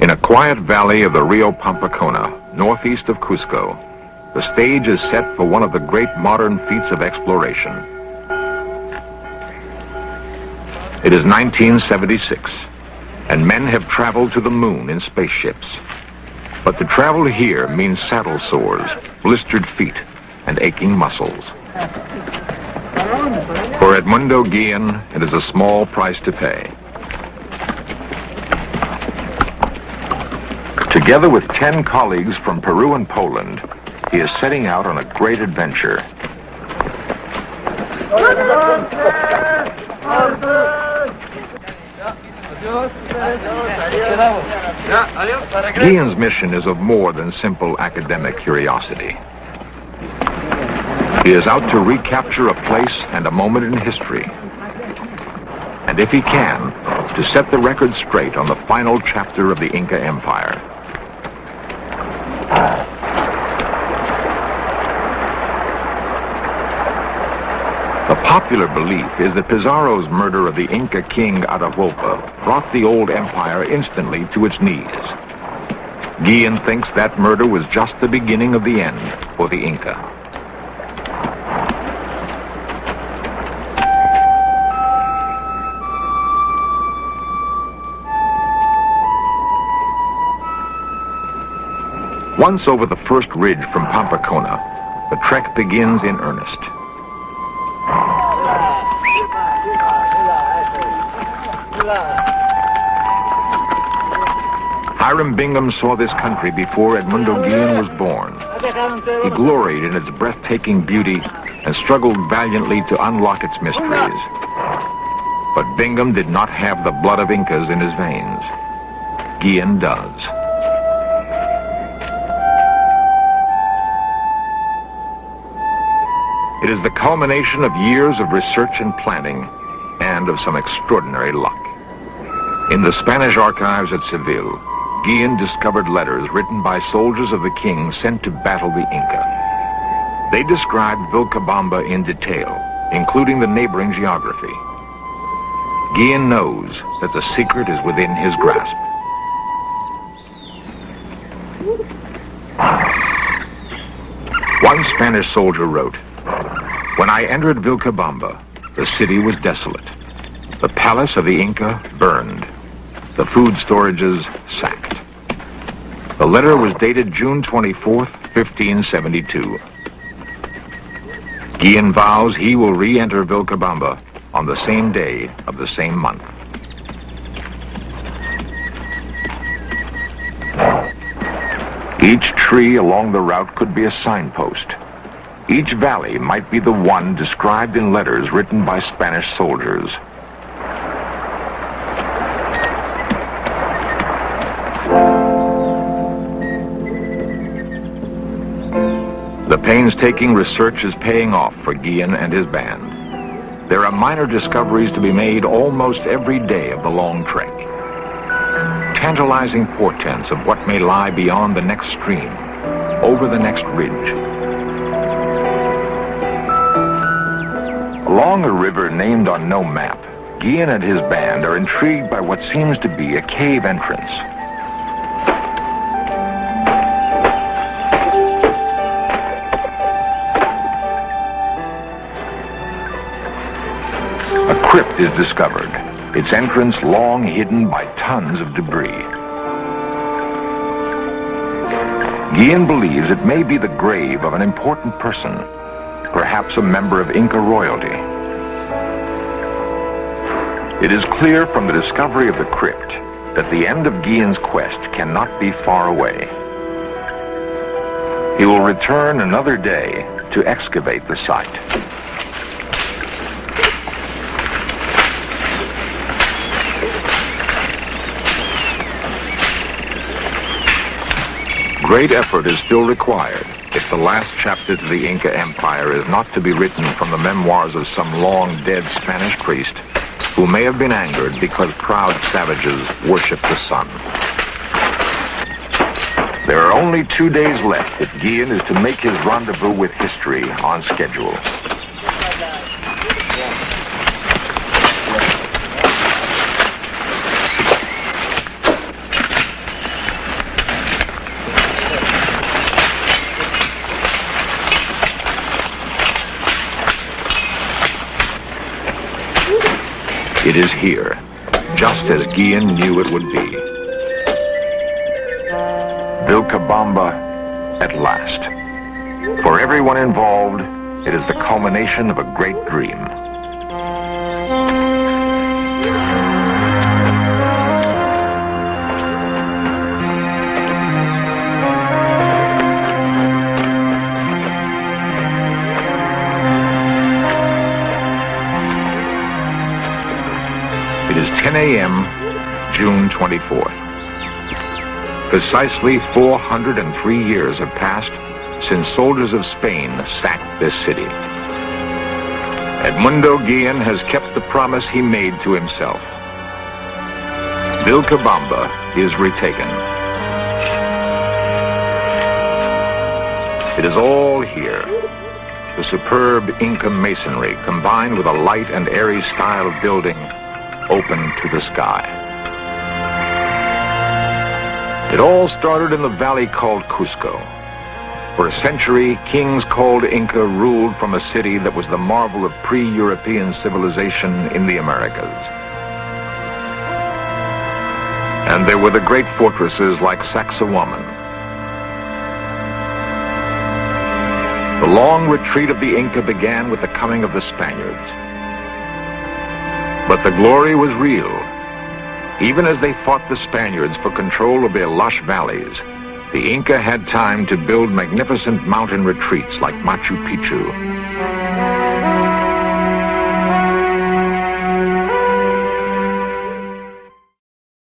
In a quiet valley of the Rio Pampacona, northeast of Cusco, the stage is set for one of the great modern feats of exploration. It is 1976, and men have traveled to the moon in spaceships. But to travel here means saddle sores, blistered feet, and aching muscles. For Edmundo Guillen, it is a small price to pay. Together with 10 colleagues from Peru and Poland, he is setting out on a great adventure. Guillen's mission is of more than simple academic curiosity. He is out to recapture a place and a moment in history. And if he can, to set the record straight on the final chapter of the Inca Empire. The popular belief is that Pizarro's murder of the Inca king Atahualpa brought the old empire instantly to its knees. Guillen thinks that murder was just the beginning of the end for the Inca. Once over the first ridge from Pampacona, the trek begins in earnest. Hiram Bingham saw this country before Edmundo Guillen was born. He gloried in its breathtaking beauty and struggled valiantly to unlock its mysteries. But Bingham did not have the blood of Incas in his veins. Guillen does. It is the culmination of years of research and planning, and of some extraordinary luck. In the Spanish archives at Seville, Guillen discovered letters written by soldiers of the king sent to battle the Inca. They described Vilcabamba in detail, including the neighboring geography. Guillen knows that the secret is within his grasp. One Spanish soldier wrote, "When I entered Vilcabamba, the city was desolate. The palace of the Inca burned. The food storages sacked." The letter was dated June 24th, 1572. Guillen vows he will re-enter Vilcabamba on the same day of the same month. Each tree along the route could be a signpost. Each valley might be the one described in letters written by Spanish soldiers. The painstaking research is paying off for Guillen and his band. There are minor discoveries to be made almost every day of the long trek. Tantalizing portents of what may lie beyond the next stream, over the next ridge. Along a river named on no map, Guillen and his band are intrigued by what seems to be a cave entrance. A crypt is discovered, its entrance long hidden by tons of debris. Guillen believes it may be the grave of an important person, perhaps a member of Inca royalty. It is clear from the discovery of the crypt that the end of Guillen's quest cannot be far away. He will return another day to excavate the site. Great effort is still required if the last chapter to the Inca Empire is not to be written from the memoirs of some long-dead Spanish priest who may have been angered because proud savages worship the sun. There are only 2 days left if Guillen is to make his rendezvous with history on schedule. It is here, just as Guillen knew it would be. Vilcabamba at last. For everyone involved, it is the culmination of a great dream. It is 10 a.m., June 24th. Precisely 403 years have passed since soldiers of Spain sacked this city. Edmundo Guillen has kept the promise he made to himself. Vilcabamba is retaken. It is all here. The superb Inca masonry combined with a light and airy style of building open to the sky. It all started in the valley called Cusco. For a century, kings called Inca ruled from a city that was the marvel of pre-European civilization in the Americas. And there were the great fortresses like Sacsayhuaman. The long retreat of the Inca began with the coming of the Spaniards. But the glory was real. Even as they fought the Spaniards for control of their lush valleys, the Inca had time to build magnificent mountain retreats like Machu Picchu